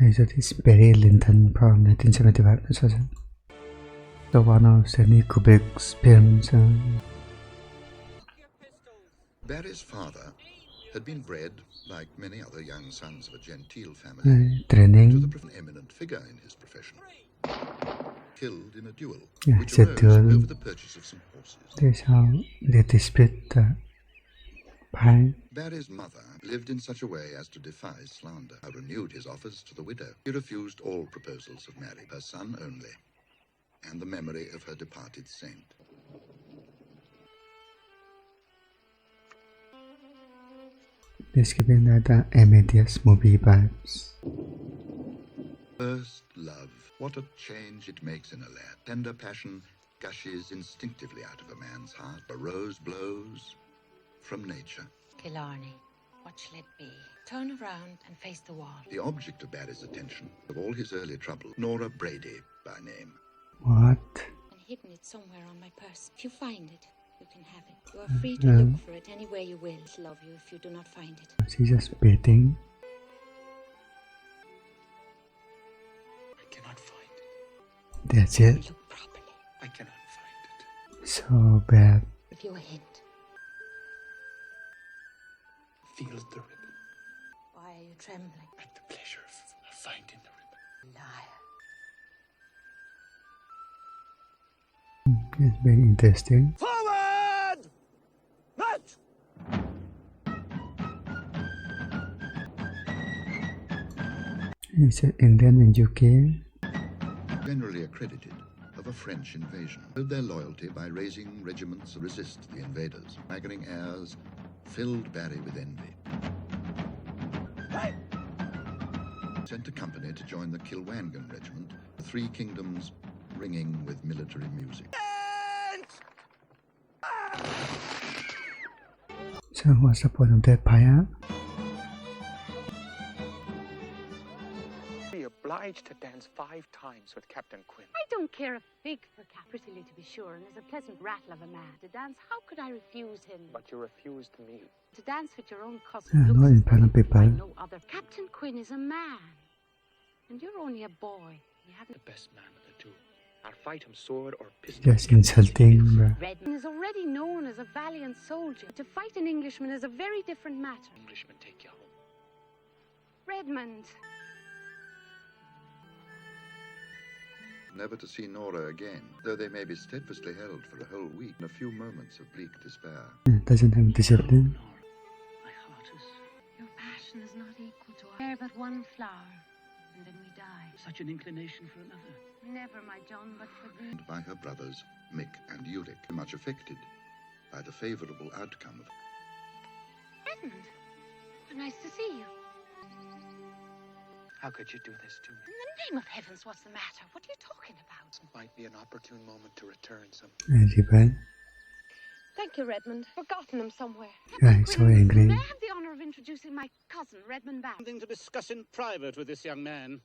That is Lyndon from 1975. This was the one of Stanley Kubrick's films. Barry's father had been bred, like many other young sons of a genteel family, to the eminent figure in his profession. Killed in a duel, which arose over the purchase of some horses. That's how they dispute the pie. Barry's mother lived in such a way as to defy slander. I renewed his offers to the widow. He refused all proposals of marrying her son only, and the memory of her departed saint. This giving that the Amadeus movie vibes. First love. What a change it makes in a lad. Tender passion gushes instinctively out of a man's heart. A rose blows from nature. Killarney, what shall it be? Turn around and face the wall. The object of Barry's attention, of all his early trouble, Nora Brady by name. What? I've hidden it somewhere on my purse. If you find it, you can have it. You are free to look for it anywhere you will. I'll love you if you do not find it. She's just baiting. I cannot find it. That's it. Look properly. I cannot find it. So bad. Give you a hint. Feels the ribbon. Why are you trembling? At the pleasure of finding the ribbon. Liar. It's very interesting. Forward! March! It's Indian and UK. Generally accredited of a French invasion, showed their loyalty by raising regiments to resist the invaders. Swaggering airs filled Barry with envy. Hey! Sent a company to join the Kilwangan regiment, the Three Kingdoms ringing with military music. So what's the point of that pie? Be obliged to dance 5 times with Captain Quinn. I don't care a fig for Cap, prettily to be sure, and is a pleasant rattle of a man. To dance, how could I refuse him? But you refused me. To dance with your own cousin No impaled people. no other. Captain Quinn is a man, and you're only a boy. You haven't. The best man of the two. I'll fight him sword or pistol. Just insulting. Redmond is already known as a valiant soldier. To fight an Englishman is a very different matter. Englishmen take you home. Redmond. Never to see Nora again, though they may be steadfastly held for a whole week in a few moments of bleak despair. Doesn't have discipline. My heart is... Your passion is not equal to ours. But one flower, and then we die. such an inclination for another. Never, my John, but for thee. And by her brothers, Mick and Ulrich, much affected by the favourable outcome of... Redmond, how nice to see you. How could you do this to me? In the name of heavens, what's the matter? What are you talking about? This might be an opportune moment to return some. Thank you, Redmond. Forgotten him somewhere. Yeah, so angry. May I have the honour of introducing my cousin, Redmond Bass? Something to discuss in private with this young man.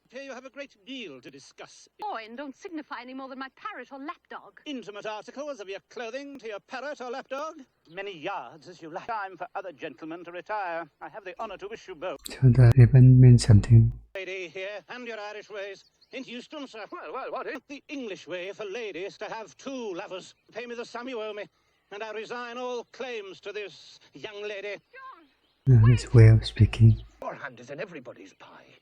Here you have a great deal to discuss. Boy, and don't signify any more than my parrot or lapdog. Intimate articles of your clothing to your parrot or lapdog. Many yards as you like. Time for other gentlemen to retire. I have the honour to wish you both. So the ribbon means something. Lady here, and your Irish ways. In Houston, sir. Well, what is the English way for ladies to have two lovers? Pay me the sum you owe me, and I resign all claims to this young lady. His way of speaking. Your hand is in everybody's pie.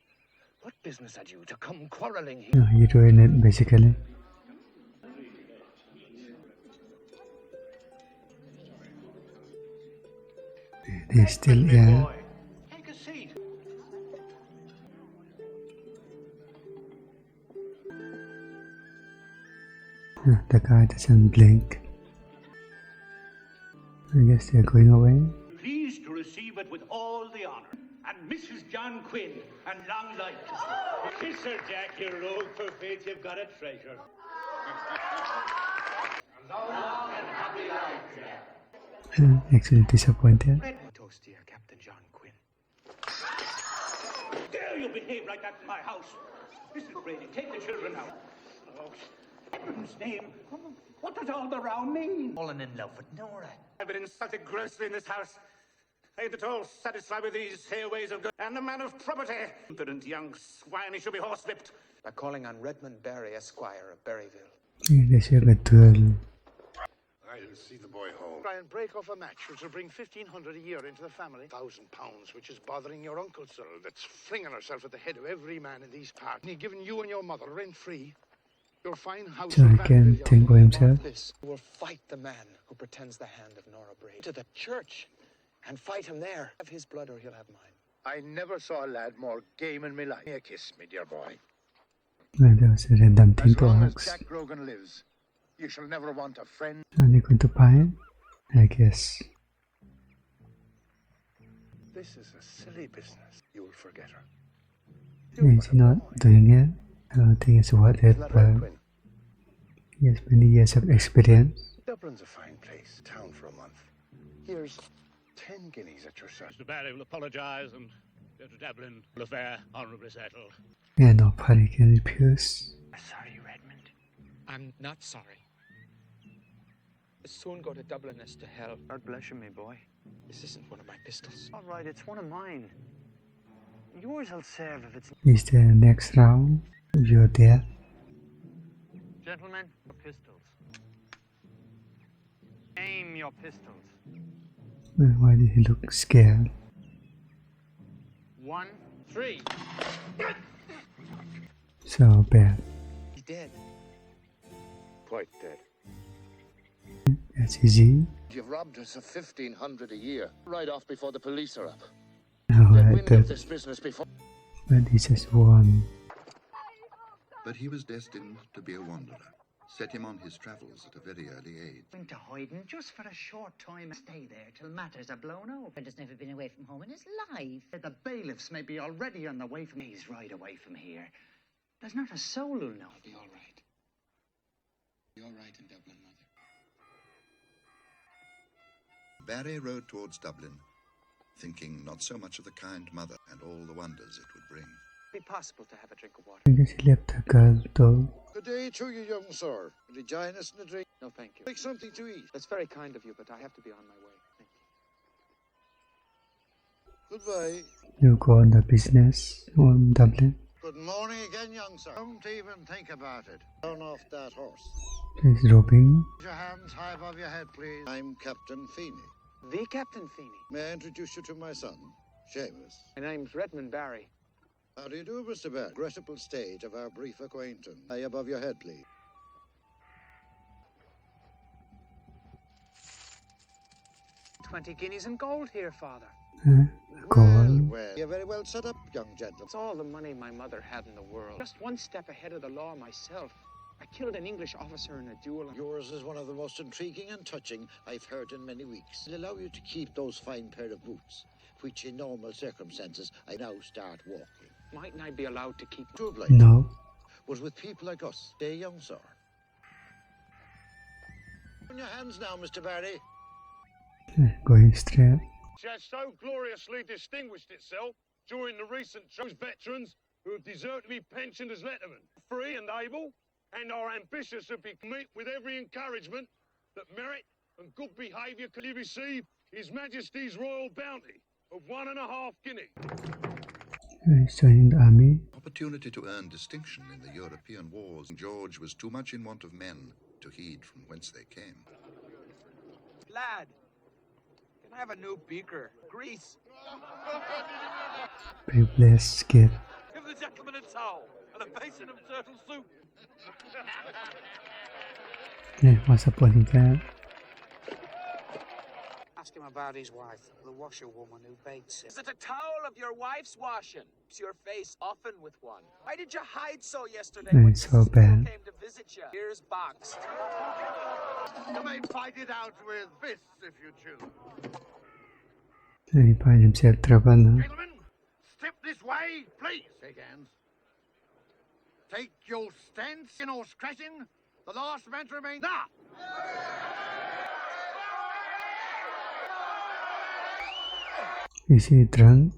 What business had you to come quarrelling here? You're doing it basically. They're still here. Take a seat. The guy doesn't blink. I guess they're going away. Pleased to receive it with all the honour. And Mrs. John Quinn, and long life. Kiss her, Jack, you rogue, for faith you've got a treasure. Long and happy life, Jack. Actually disappointed. A toast to you, Captain John Quinn. Dare you behave like that in my house? Mrs. Brady, take the children out. Oh, heaven's name, what does all the row mean? Fallen in love with Nora. I've been insulted grossly in this house. Ain't at all satisfied with these here ways of going. And the man of property, impudent young swine, he should be horsewhipped. By calling on Redmond Barry, Esquire of Berryville. They should be duel. I'll see the boy home. Try and break off a match which will bring 1,500 a year into the family. £1,000, which is bothering your uncle, sir. That's flinging herself at the head of every man in these parts. And he given you and your mother rent-free. Your fine house. So he can think for himself. This will fight the man who pretends the hand of Nora Braid to the church and fight him there. Have his blood or he'll have mine. I never saw a lad more game in my life. May a kiss, me dear boy. That was a random thing to ask. Jack Grogan lives, you shall never want a friend. Are they going to buy? I guess. This is a silly business. You will forget her. He's not doing it. I don't think it's worth it, but he has many years of experience. Dublin's a fine place. Town for a month. Here's 10 guineas at your service. Mr. Barry will apologise and go to Dublin. The affair honourably settled. Yeah, no party can refuse. Sorry, Redmond. I'm not sorry. Soon go to Dublin as to hell. God bless you, me boy. This isn't one of my pistols. All right, it's one of mine. Yours will serve if it's... Is the next round? If you're there. Gentlemen, your pistols. Aim your pistols. Why did he look scared? 1, 3. So bad. He's dead. Quite dead. That's easy. You've robbed us of 1,500 a year, right off before the police are up. Alright, This business before. but he just won. But he was destined to be a wanderer. Set him on his travels at a very early age. Went to hiding just for a short time. Stay there till matters are blown over. Brenda's never been away from home in his life. The bailiffs may be already on the way from... He's right away from here. There's not a soul who'll know. I'll be all right. Be all right in Dublin, Mother. Barry rode towards Dublin, thinking not so much of the kind mother and all the wonders it would bring. Be possible to have a drink of water. I guess he left the girl though. Good day to you, young sir. Will you join us in a drink? No, thank you. Make something to eat. That's very kind of you, but I have to be on my way. Thank you. Goodbye. You go on the business on Dublin. Good morning again, young sir. Don't even think about it. Turn off that horse. He's robbing. Put your hands high above your head, please. I'm Captain Feeney. The Captain Feeney. May I introduce you to my son, Seamus? My name's Redmond Barry. How do you do, Mr. Bear? Regrettable stage of our brief acquaintance. High above your head, please. $20 guineas in gold here, Father. Gold. Well, you're very well set up, young gentleman. It's all the money my mother had in the world. Just one step ahead of the law myself. I killed an English officer in a duel. Yours is one of the most intriguing and touching I've heard in many weeks. It'll allow you to keep those fine pair of boots, which in normal circumstances I now start walking. Mightn't I be allowed to keep... To oblige. No. But with people like us, stay young, sir. On your hands now, Mr. Barry. Going straight. She has so gloriously distinguished itself during the recent those veterans who have deserved to be pensioned as lettermen, free and able, and are ambitious to be met with every encouragement that merit and good behaviour can receive His Majesty's royal bounty of 1.5 guineas. He's joining the army. Opportunity to earn distinction in the European wars. George was too much in want of men to heed from whence they came. Lad, can I have a new beaker? Grease. Privileged kid. Give the gentleman a towel and a basin of turtle soup. Yeah, what's up with that? Ask him about his wife, the washerwoman who baits him. Is it a towel of your wife's washing? Keeps your face often with one. Why did you hide so yesterday when It's so Mrs. bad. came to visit you? Here's boxed. You may fight it out with fists if you choose. He finds himself trouble now. Gentlemen, step this way, please. Shake hands. Take your stance, no scratching. The last man to remain. Now! Is he drunk?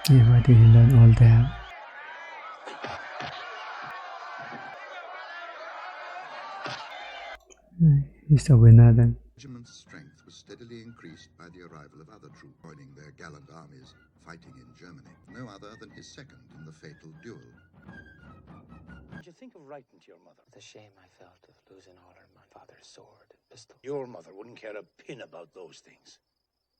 Yeah, why did he learn all that? He's a winner then. The regiment's strength was steadily increased by the arrival of other troops joining their gallant armies fighting in Germany. No other than his second in the fatal duel. Did you think of writing to your mother? The shame I felt of losing all her my father's sword, pistol. Your mother wouldn't care a pin about those things.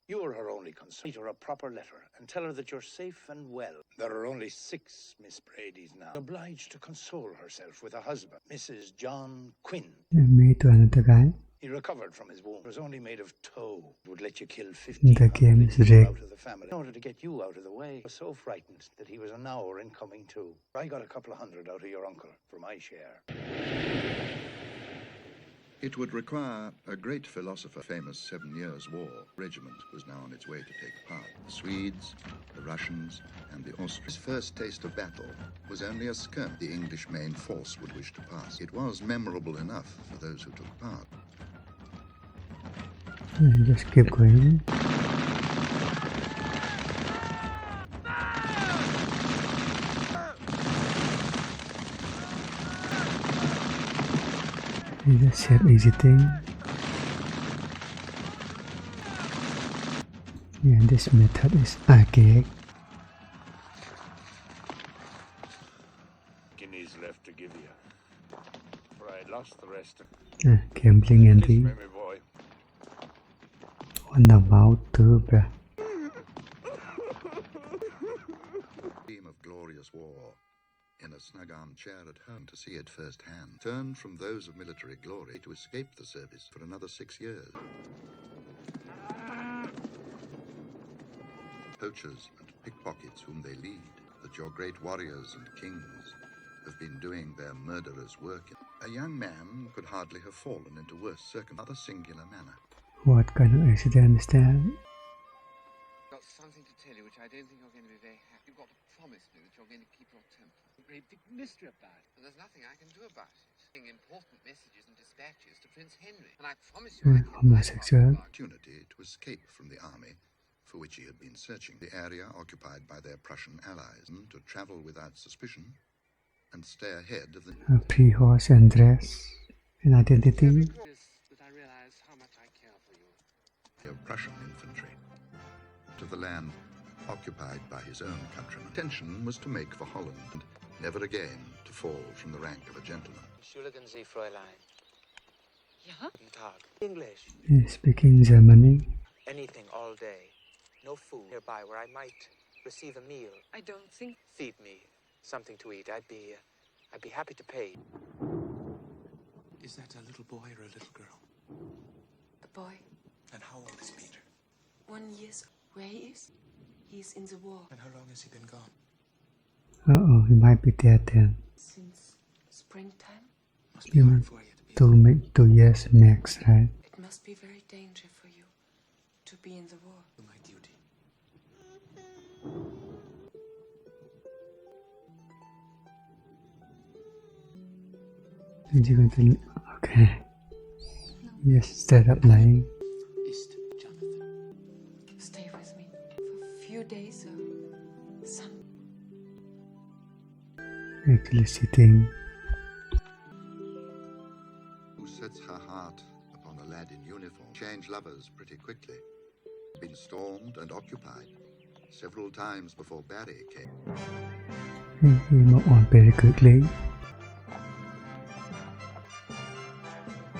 You're her only concern. Write her a proper letter and tell her that you're safe and well. There are only 6 Miss Bradys now. Obliged to console herself with a husband, Mrs. John Quinn. Married to another guy. He recovered from his wound. It was only made of tow. It would let you kill 50 The game is rigged. out of the family. In order to get you out of the way, I was so frightened that he was an hour in coming to. I got a couple of hundred out of your uncle for my share. It would require a great philosopher. Famous 7 Years' War regiment was now on its way to take part. The Swedes, the Russians, and the Austrians. His first taste of battle was only a skirmish. The English main force would wish to pass. It was memorable enough for those who took part. Just keep going. It's a safe, easy thing. Yeah, this method is archaic. Guineas left to give you. For I lost the rest of Gambling and the my boy. on about to, bruh. Theme of glorious war. In a snug armchair at home to see it firsthand, turned from those of military glory to escape the service for another 6 years. Poachers and pickpockets whom they lead, that your great warriors and kings have been doing their murderous work in. A young man could hardly have fallen into worse circumstances, a singular manner. What kind of accident is that? Got something to tell you which I don't think you're going to be very happy. You've got to promise me that you're going to keep your temper. A great big mystery about it. But there's nothing I can do about it. Important messages and dispatches to Prince Henry. And I promise you Homosexual. Opportunity to escape from the army for which he had been searching. The area occupied by their Prussian allies, and to travel without suspicion and stay ahead of the Pre-horse and dress and identity. that I realize how much I care for you. of Prussian infantry to the land occupied by his own countrymen. Intention was to make for Holland and never again to fall from the rank of a gentleman. Entschuldigen Sie, Fräulein. Yeah? Guten Tag. English. Speaking Germany. Anything all day. No food nearby where I might receive a meal. I don't think... Feed me something to eat. I'd be happy to pay. Is that a little boy or a little girl? A boy. And how old is Peter? 1 year. Where he is? He's in the war. And how long has he been gone? Uh-oh, he might be dead then. Since springtime? Must be hard for you to be 2 years max, right? It must be very dangerous for you to be in the war. Do my duty. Is he going to... Okay. Yes, start up lying. Ist Jonathan. Stay with me for a few days or some... Actually sitting. Who sets her heart upon a lad in uniform? Change lovers pretty quickly. Been stormed and occupied several times before Barry came. He moved on very quickly.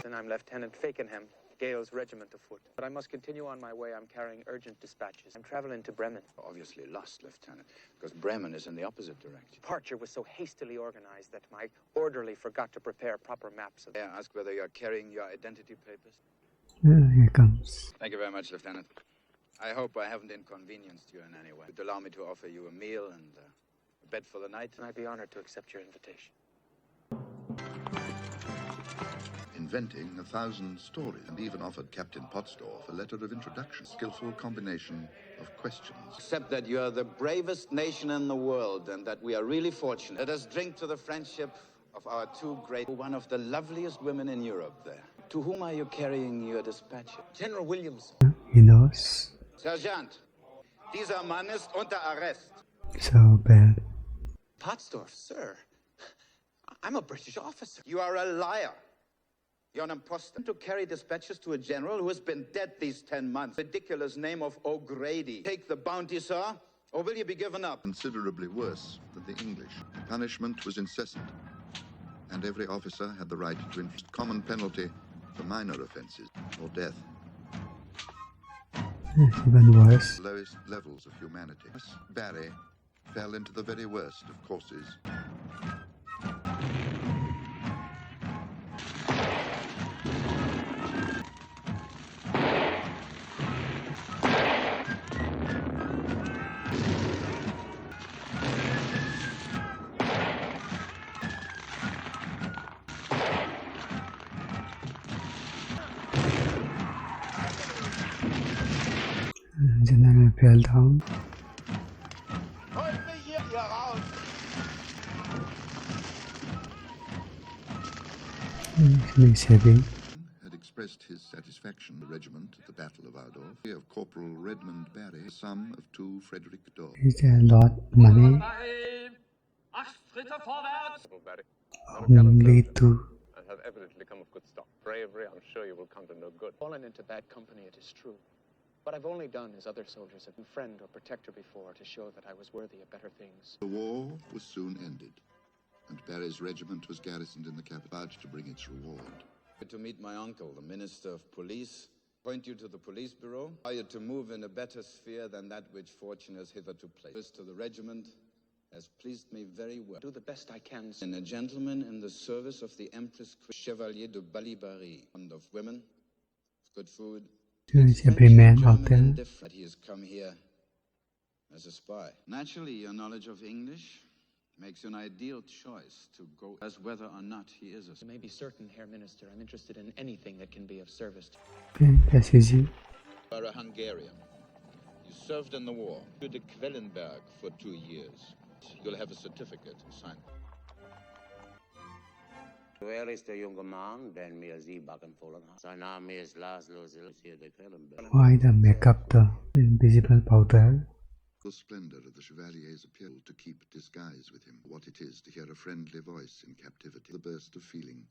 Then I'm Lieutenant Fakenham, Gale's regiment afoot. But I must continue on my way. I'm carrying urgent dispatches. I'm traveling to Bremen. Obviously lost, Lieutenant, because Bremen is in the opposite direction. Departure was so hastily organized that my orderly forgot to prepare proper maps of... May I ask whether you're carrying your identity papers? Here comes. Thank you very much, Lieutenant. I hope I haven't inconvenienced you in any way. Would allow me to offer you a meal and a bed for the night? I'd be honored to accept your invitation. Inventing 1,000 stories, and even offered Captain Pottsdorf a letter of introduction. Skillful combination of questions. Except that you are the bravest nation in the world and that we are really fortunate. Let us drink to the friendship of our two great... One of the loveliest women in Europe there. To whom are you carrying your dispatch? General Williams. He knows. Sergeant, dieser Mann ist unter Arrest. So bad. Pottsdorf, sir. I'm a British officer. You are a liar. You're an imposter. To carry dispatches to a general who has been dead these 10 months. Ridiculous name of O'Grady. Take the bounty, sir, or will you be given up? Considerably worse than the English. Punishment was incessant, and every officer had the right to inflict common penalty for minor offences or death. Even worse. Lowest levels of humanity. Barry fell into the very worst of courses. General fell down. Saving. Had expressed his satisfaction in the regiment at the Battle of Ardorf of Corporal Redmond Barry, the sum of 2 Frederick dollars. Is there a lot of money? Only 2. And have evidently come of good stock. Bravery, I'm sure you will come to no good. Fallen into bad company, it is true. What I've only done as other soldiers have been friend or protector before to show that I was worthy of better things. The war was soon ended, and Barry's regiment was garrisoned in the capital to bring its reward. To meet my uncle, the Minister of Police, point you to the police bureau, are you to move in a better sphere than that which fortune has hitherto placed. To the regiment has pleased me very well. Do the best I can. And a gentleman in the service of the Empress Chevalier de Balibari, fond of women, good food. Every man out there. He has come here as a spy. Naturally, your knowledge of English makes you an ideal choice to go as whether or not he is a spy. You may be certain, Herr Minister, I'm interested in anything that can be of service. Okay, that's easy. You are a Hungarian. You served in the war. You did Quellenberg for 2 years. You'll have a certificate signed. Where is the young man? Ben mir sie backen vollen. Sein Name ist Laszlo Silsier de Quellenberg. Why the makeup, the invisible powder? The splendor of the Chevalier's appeal to keep disguise with him, what it is to hear a friendly voice in captivity, the burst of feeling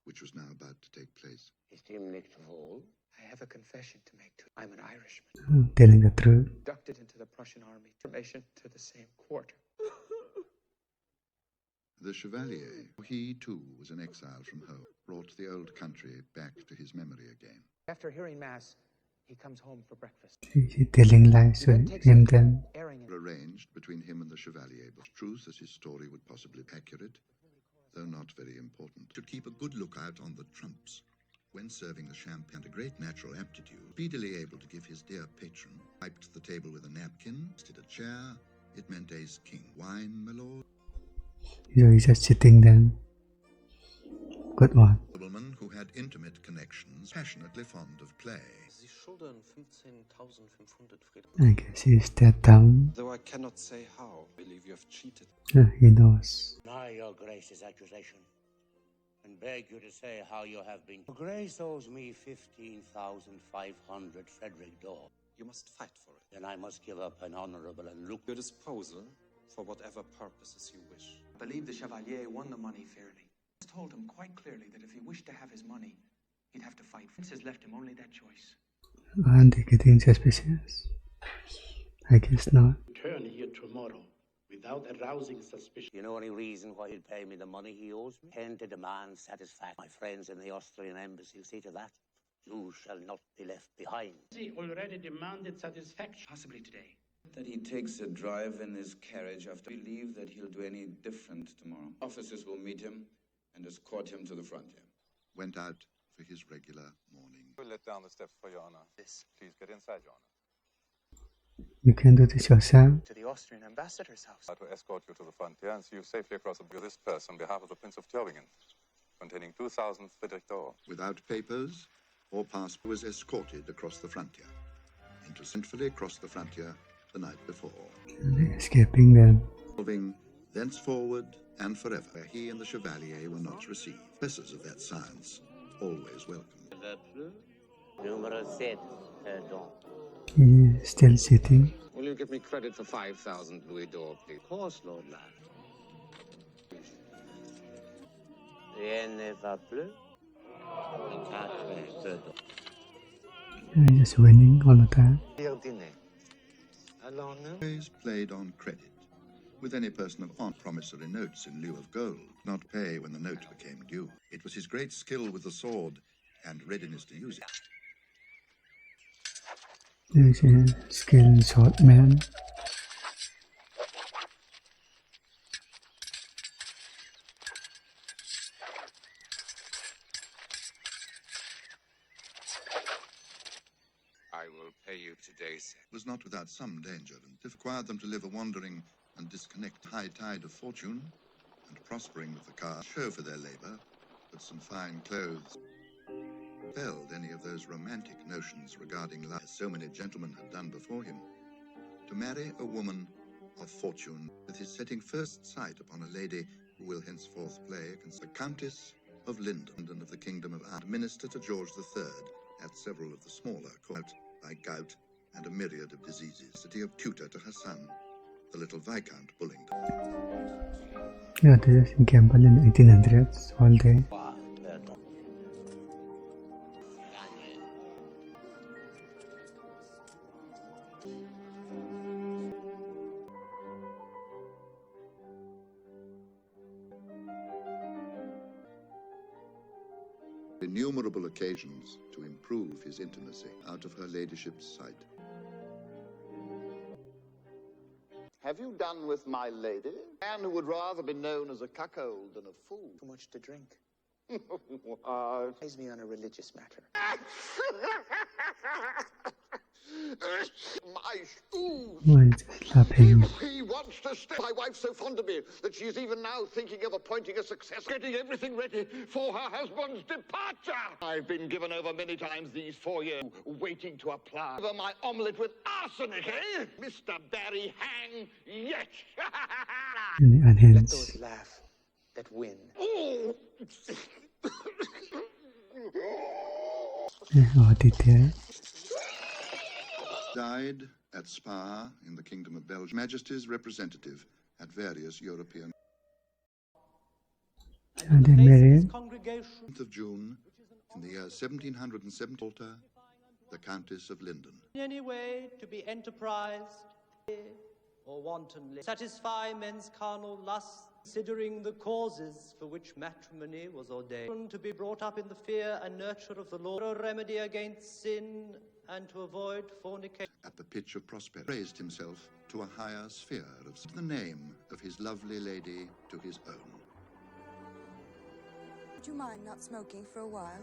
which was now about to take place. Ist ihm nicht wohl? I have a confession to make to you. I'm an Irishman. Telling the truth. Inducted into the Prussian army. Formation to the same quarter. The Chevalier, he too was an exile from home, brought the old country back to his memory again. After hearing Mass, he comes home for breakfast. She's telling lies to him then. Arranged between him and the Chevalier, but truth as his story would possibly be accurate, though not very important. To keep a good lookout on the trumps. When serving the champagne, a great natural aptitude, speedily able to give his dear patron, wiped the table with a napkin, stood a chair, it meant ace king. Wine, my lord? So he's just sitting then. Good one. A woman who had intimate connections, passionately fond of play. I guess he's dead down. Though I cannot say how, I believe you have cheated. He knows. Deny your Grace's accusation, and beg you to say how you have been. Your Grace owes me 15,500 Frederick d'Or. You must fight for it. Then I must give up an honorable and Your disposal for whatever purposes you wish. I believe the Chevalier won the money fairly. I told him quite clearly that if he wished to have his money, he'd have to fight. Prince has left him only that choice. Aren't they getting suspicious? I guess not. Return here tomorrow without arousing suspicion. You know any reason why he'd pay me the money he owes me? 10 to demand satisfaction. My friends in the Austrian embassy will see to that. You shall not be left behind. He already demanded satisfaction. Possibly today. That he takes a drive in his carriage after I believe that he'll do any different tomorrow. Officers will meet him and escort him to the frontier. Went out for his regular morning. We'll let down the steps for your honor. Yes. Please get inside, your honor. You can do this yourself. To the Austrian ambassador's house. I will escort you to the frontier and see you safely across this purse on behalf of the Prince of Thüringen, containing 2,000 Friedrich d'Or. Without papers or passport, was escorted across the frontier. Intercentfully across the frontier the night before. Escaping them. Moving thenceforward and forever, where he and the Chevalier were not received. Professors of that science, always welcome. He's still sitting. Will you give me credit for 5,000 Louis d'Or, please? Of course, Lord Lad. Rien ne va plus. Just winning all the time. Always played on credit, with any person of honor promissory notes in lieu of gold, not pay when the note became due. It was his great skill with the sword and readiness to use it. There's a skilled swordman. I will pay you today, sir. It was not without some danger, and it required them to live a wandering and disconnect high tide of fortune, and prospering with the car, show for their labor, but some fine clothes. Held any of those romantic notions regarding life, as so many gentlemen had done before him. To marry a woman of fortune, with his setting first sight upon a lady who will henceforth play the Countess of Lyndon of the Kingdom of Art, minister to George III at several of the smaller courts by gout and a myriad of diseases. City of tutor to her son, the little Viscount Bullingdon. Yeah, this is gamble in 1800s all day. Innumerable occasions to improve his intimacy out of her ladyship's sight. Have you done with my lady? A man who would rather be known as a cuckold than a fool. Too much to drink. What? Raise me on a religious matter. My shoes! Why is it laughing? He wants to stay. My wife's so fond of me that she's even now thinking of appointing a successor, getting everything ready for her husband's departure. I've been given over many times these 4 years, waiting to apply over my omelette with arsenic, eh? Mr. Barry, hang yet! Let those laugh that win. Died at Spa in the Kingdom of Belgium, Majesty's representative at various European. And they married. 10th of June in the year 1707, altar, the Countess of Lyndon. In any way to be enterprised or wantonly satisfy men's carnal lusts, considering the causes for which matrimony was ordained, to be brought up in the fear and nurture of the Lord, a remedy against sin, and to avoid fornication. At the pitch of prosperity, raised himself to a higher sphere of the name of his lovely lady to his own. Would you mind not smoking for a while?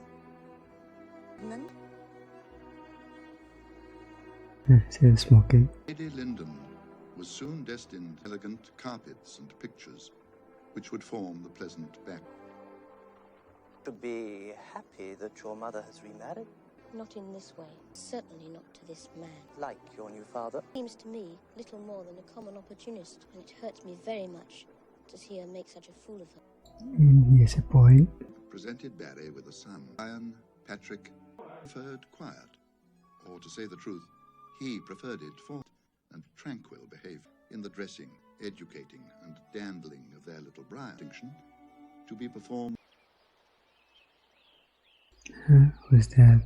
Edmund? Still smoking. Lady Lyndon was soon destined to elegant carpets and pictures, which would form the pleasant back. To be happy that your mother has remarried? Not in this way. Certainly not to this man. Like your new father? Seems to me little more than a common opportunist, and it hurts me very much to see her make such a fool of her. Yes, a point. Presented Barry with a son. Ian Patrick preferred quiet, or to say the truth, he preferred it for and tranquil behavior in the dressing, educating, and dandling of their little bride. To be performed. Who's that?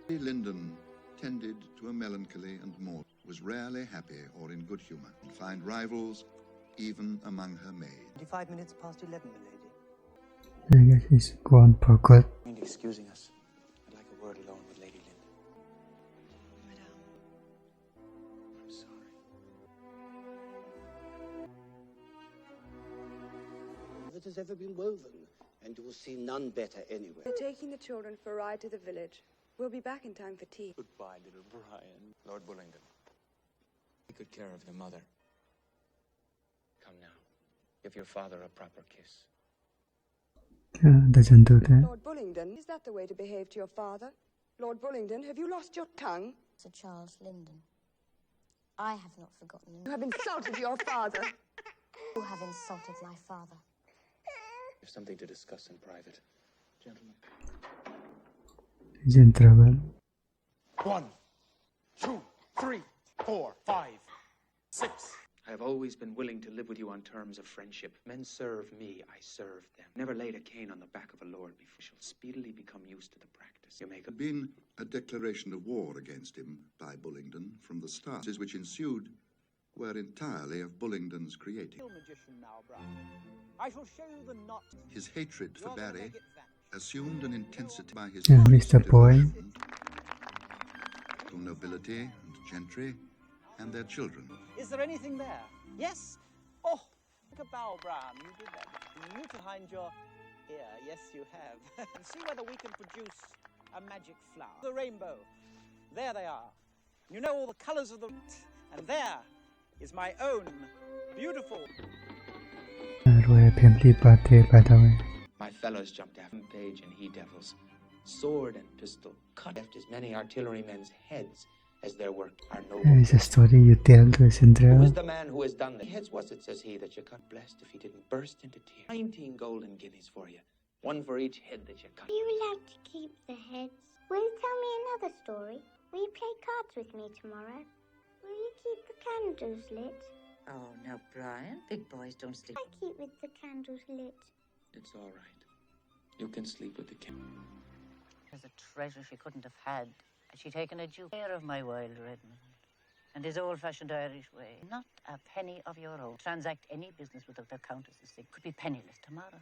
Lyndon tended to a melancholy and more, was rarely happy or in good humor, and find rivals even among her maids. 25 minutes past 11, milady. I guess he's gone for good. Mind excusing us? I'd like a word alone with Lady Lyndon. Madame, I'm sorry. That has ever been woven, and you will see none better anywhere. We're taking the children for a ride to the village. We'll be back in time for tea. Goodbye, little Brian. Lord Bullingdon, take good care of your mother. Come now. Give your father a proper kiss. Doesn't do that. Lord Bullingdon, is that the way to behave to your father? Lord Bullingdon, have you lost your tongue? Sir Charles Lyndon. I have not forgotten him. You have insulted your father. You have insulted my father. We have something to discuss in private. Gentlemen. He's in trouble. 1, 2, 3, 4, 5, 6. I have always been willing to live with you on terms of friendship. Men serve me, I serve them. Never laid a cane on the back of a lord before. Shall speedily become used to the practice. You make Had been a declaration of war against him by Bullingdon from the start, which ensued were entirely of Bullingdon's creating. I shall show you the knot. His hatred for Barry assumed an intensity by his Mr. Boy. to nobility and gentry and their children. Is there anything there? Yes? Oh, look at Bow Brown. You did that beauty behind your ear. Yes, you have. And see whether we can produce a magic flower. The rainbow. There they are. You know all the colors of the... And there is my own beautiful... My fellows jumped after Page and he-devils. Sword and pistol cut left as many artillerymen's heads as there were our noble. It's a story you tell to Who Cinderella. is the man who has done the heads? Was it, says he, that you cut blessed if he didn't burst into tears? 19 golden guineas for you. One for each head that you cut. Are you allowed to keep the heads? Will you tell me another story? Will you play cards with me tomorrow? Will you keep the candles lit? Oh, no, Brian. Big boys don't sleep. I keep with the candles lit. It's all right. You can sleep with the king. There's a treasure she couldn't have had had she taken a due care of my wild Redmond and his old-fashioned Irish way. Not a penny of your own. Transact any business without the Countess's sig. Could be penniless tomorrow.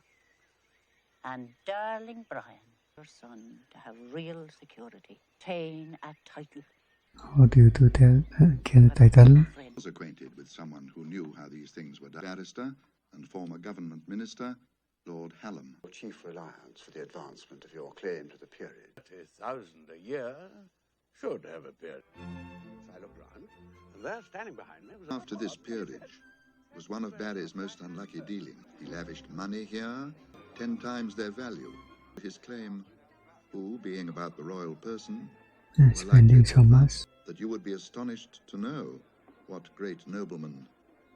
And darling Brian, your son, to have real security. Tain a title. How do you do that? Get a title? I was acquainted with someone who knew how these things were done. Barrister and former government minister, Lord Hallam. Your chief reliance for the advancement of your claim to the peerage. 30,000 a year should have a peerage. I looked round, and there, standing behind me, was After this peerage was one of Barry's most unlucky dealings. He lavished money here, 10 times their value. His claim, who, being about the royal person, Spending so much. that you would be astonished to know what great nobleman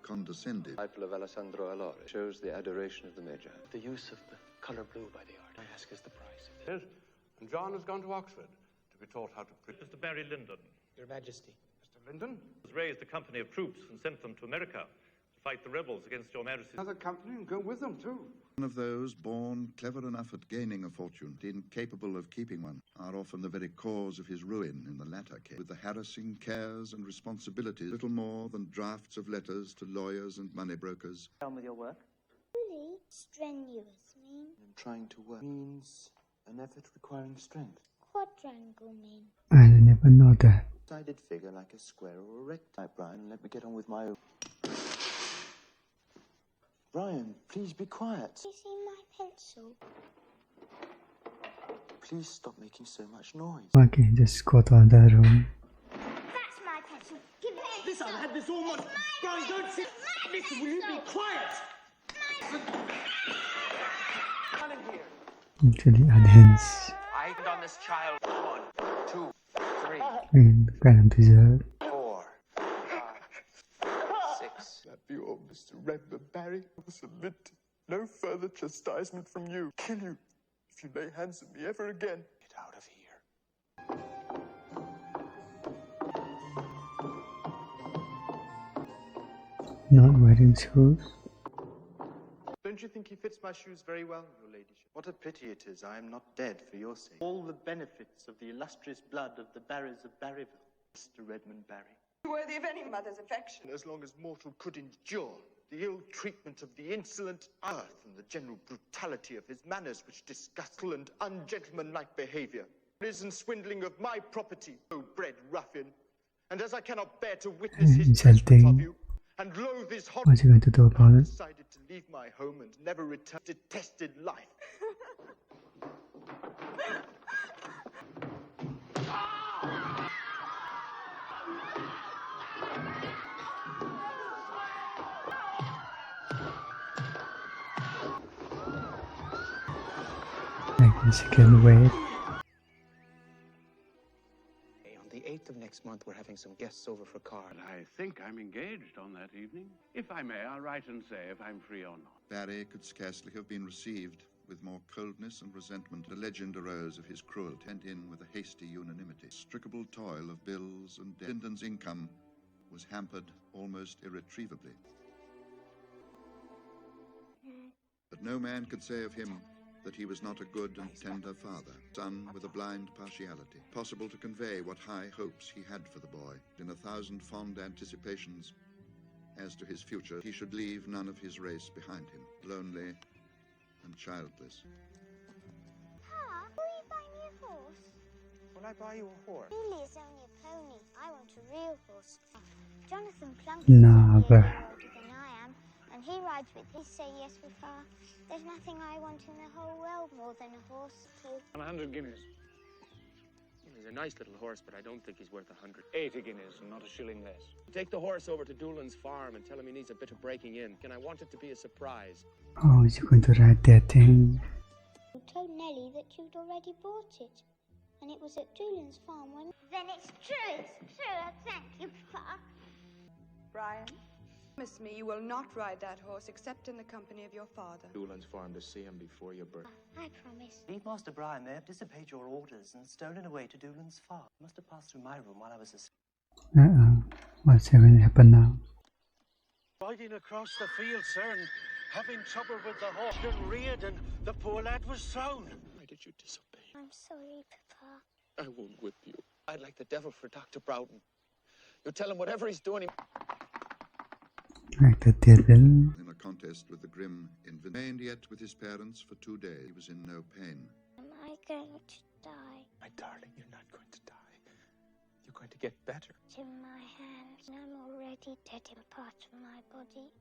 condescended. Rifle of Alessandro Allori shows the adoration of the Major. The use of the color blue by the art. I ask is the price. Yes, and John has gone to Oxford to be taught how to print. Mr. Barry-Lyndon. Your Majesty. Mr. Lyndon? Has raised a company of troops and sent them to America to fight the rebels against your Majesty's... Another company and go with them, too. One of those born clever enough at gaining a fortune, incapable of keeping one, are often the very cause of his ruin in the latter case, with the harassing cares and responsibilities, little more than drafts of letters to lawyers and money brokers. On with your work. Really strenuous mean? And trying to work means an effort requiring strength. Quadrangle mean? I never know that. Sided figure like a square or a rectangle. Brian, let me get on with my own. Brian, please be quiet. You see my pencil? Please stop making so much noise. Okay, just go to another room. That's my pencil. Give it here. Listen, I've had this all month. Brian, don't sit. Listen, will you be quiet? Actually, adhens. I hit on this child. 1, 2, 3. Kind of deserve. 4, 5, 6. That be all, Mr. Redmond, Barry. I will submit. No further chastisement from you. Kill you if you lay hands on me ever again. Get out of here. Not wearing shoes. Don't you think he fits my shoes very well, your ladyship? What a pity it is I am not dead for your sake. All the benefits of the illustrious blood of the Barrys of Barryville, Mr. Redmond Barry. Worthy of any mother's affection. As long as mortal could endure the ill treatment of the insolent earth and the general brutality of his manners, which disgustful and ungentlemanlike behavior, and swindling of my property, O bred ruffian. And as I cannot bear to witness his treatment of you, and loathe his horror, What's he going to do about I it? decided to leave my home and never return to detested life. Like the second wave. On the 8th of next month, we're having some guests over for cards. I think I'm engaged on that evening. If I may, I'll write and say if I'm free or not. Barry could scarcely have been received with more coldness and resentment. A legend arose of his cruelty, and in with a hasty unanimity. Stricable toil of bills and Lyndon's income was hampered almost irretrievably. But no man could say of him that he was not a good and tender father, son with a blind partiality, possible to convey what high hopes he had for the boy. In 1,000 fond anticipations as to his future, he should leave none of his race behind him, lonely and childless. Pa, will you buy me a horse? Will I buy you a horse? Really, it's only a pony. I want a real horse. Jonathan Plunkett is only a year older than I am, and he rides with his say yes with her. There's nothing I want in the whole world more than a horse, too. 100 guineas. He's a nice little horse, but I don't think he's worth 100. 80 guineas, and not a shilling less. Take the horse over to Doolan's farm and tell him he needs a bit of breaking in. And I want it to be a surprise. Oh, is he going to write that thing? You told Nellie that you'd already bought it, and it was at Doolan's farm when... Then it's true, thank you, Pa. Brian, promise me you will not ride that horse except in the company of your father. Doolan's farm to see him before your birth. I promise. Leave Master Brian. They have disobeyed your orders and stolen away to Doolan's farm. Must have passed through my room while I was asleep. What's going to happen now? Riding across the field, sir, and having trouble with the horse and reared, and the poor lad was thrown. Why did you disobey? I'm sorry, Papa. I won't whip you. I'd like the devil for Dr. Broughton. You tell him whatever he's doing. Like the devil. In a contest with the grim invalid, remained yet with his parents for 2 days. He was in no pain. Am I going to die? My darling, you're not going to die. You're going to get better. It's in my hands, and I'm already dead in part of my body.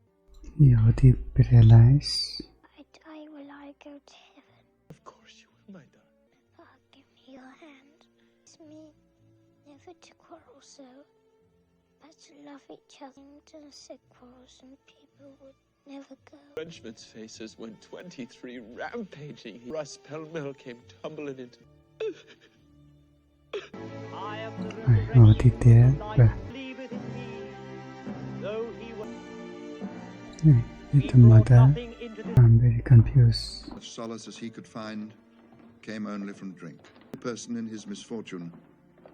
You're already paralyzed. I die, will I go to heaven? Of course you will, my darling. Papa, give me your hand. It's me. Never to quarrel so, but to love each other and say quarrels and people would never go. Frenchman's faces went 23 rampaging. Russ Pell-Mell came tumbling into... Already there. The mother. I'm very confused. Such solace as he could find came only from drink. The person in his misfortune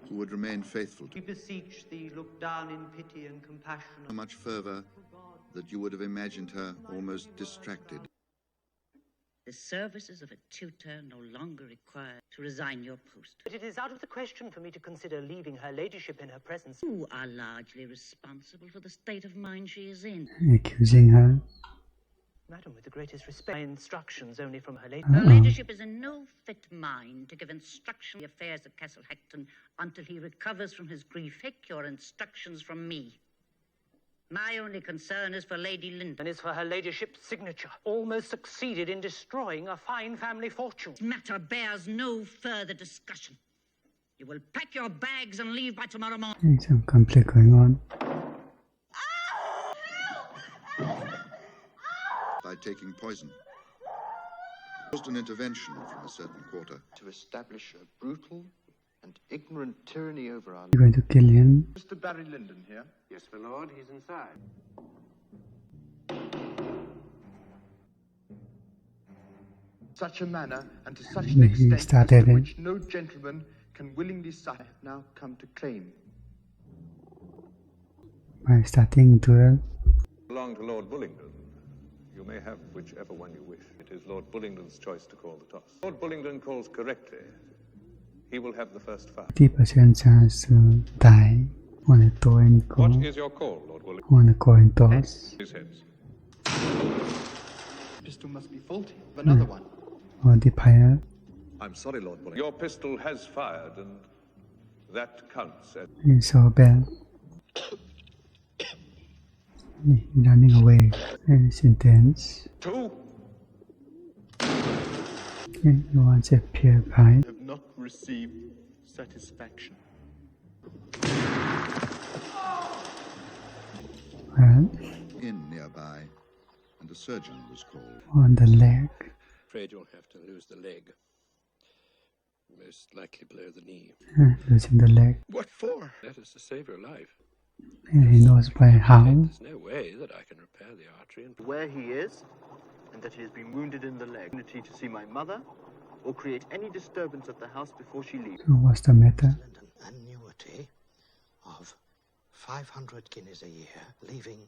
who would remain faithful to We beseech thee, look down in pity and compassion. so much fervor that you would have imagined her almost distracted. The services of a tutor no longer required to resign your post. But it is out of the question for me to consider leaving her ladyship in her presence. You are largely responsible for the state of mind she is in. Accusing her. Madam, with the greatest respect, my instructions only from her lady. Her ladyship is in no fit mind to give instruction on the affairs at Castle Hackton until he recovers from his grief. Take your instructions from me. My only concern is for Lady Lyndon. And is for her ladyship's signature. Almost succeeded in destroying a fine family fortune. This matter bears no further discussion. You will pack your bags and leave by tomorrow morning. There's some conflict going on. By taking poison. Caused an intervention from a certain quarter. To establish a brutal and ignorant tyranny over our... You're going to kill him. Mr. Barry Lyndon here. Yes, my lord, he's inside. Such a manner and to such He an extent started to it. which no gentleman can willingly sign have now come to claim. By starting duel. Belong to Lord Bullingdon. You may have whichever one you wish. It is Lord Bullingdon's choice to call the toss. Lord Bullingdon calls correctly. He will have the first fight. 50% chance to die on a coin call. What is your call, Lord Bullingdon? On a coin toss. His heads. Pistol must be faulty. Another one. Or the fire. I'm sorry, Lord Bullingdon. Your pistol has fired, and that counts as... It's so bad. Running away. And it's intense. 2. Okay, you want to appear by. Have not received satisfaction. Well, Inn nearby, and a surgeon was called. on the leg. Afraid you'll have to lose the leg. Most likely below the knee. Losing the leg. What for? That is to save your life. And he knows by how. There's no way that I can repair the artery and... Where he is, and that he has been wounded in the leg. To see my mother, or create any disturbance at the house before she leaves. So what's the matter? An annuity of 500 guineas a year, leaving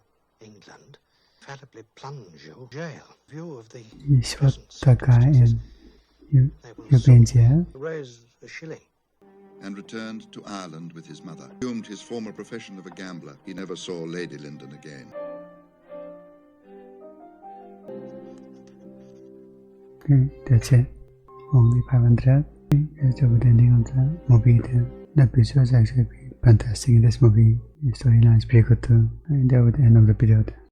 England, infallibly plunge you in jail. View of the 你说大概有边界 raise a shilling. And returned to Ireland with his mother. Assumed his former profession of a gambler. He never saw Lady Lyndon again. Okay, that's it. Only 500. That's a good ending of the movie. The episodes actually fantastic in this movie. The storyline is pretty good too. And that was the end of the video.